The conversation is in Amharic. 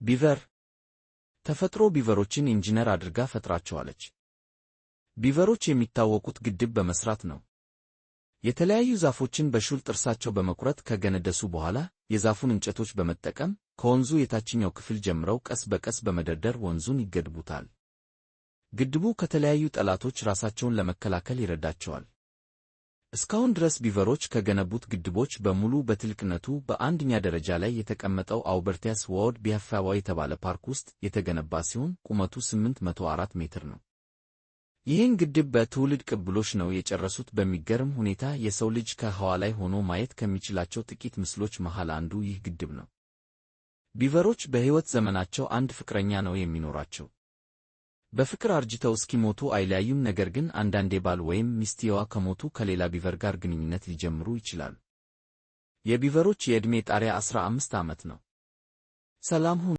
ቢቨር ተፈጥሮ ቢቨሮችን ኢንጂነር አድርጋ ፈጥራቸዋለች። ቢቨሮች የሚታወቁት ግድብ በመስራት ነው። የተለያዩ ዛፎችን በሹል ጥርሳቸው በመቁረጥ ከገነደሱ በኋላ የዛፉን እንጨቶች በመጠቀም ከወንዙ የታችኛው ክፍል ጀምረው ቀስ በቀስ በመደርደር ወንዙን ይገድቡታል። ግድቡ ከተለያዩ ጠላቶች ራሳቸውን ለመከላከል ይረዳቸዋል። እስካሁን ድረስ ቢቨሮች ከገነቡት ግድቦች በሙሉ በትልቅነቱ በአንደኛ ደረጃ ላይ የተቀመጠው አልበርቲያስ ወርልድ ቢሄቪየራል የተባለ ፓርክ ውስጥ የተገነባ ሲሆን ቁመቱ 804 ሜትር ነው። ይህን ግድብ በትውልድ ቅብብሎሽ ነው የጨረሱት። በሚገርም ሁኔታ የሰው ልጅ ከህዋ ላይ ሆኖ ማየት ከሚችላቸው ጥቂት ምስሎች መሃል አንዱ ይህ ግድብ ነው። ቢቨሮች በሕይወት ዘመናቸው አንድ ፍቅረኛ ነው የሚኖራቸው። በፍቅር አርጅተው እስኪሞቱ አይለያዩም። ነገር ግን አንዳንዴ ባል ወይም ሚስትየዋ ከሞቱ ከሌላ ቢቨር ጋር ግንኙነት ሊጀምሩ ይችላሉ። የቢቨሮች የዕድሜ ጣሪያ 15 ዓመት ነው። ሰላም ሁኑ።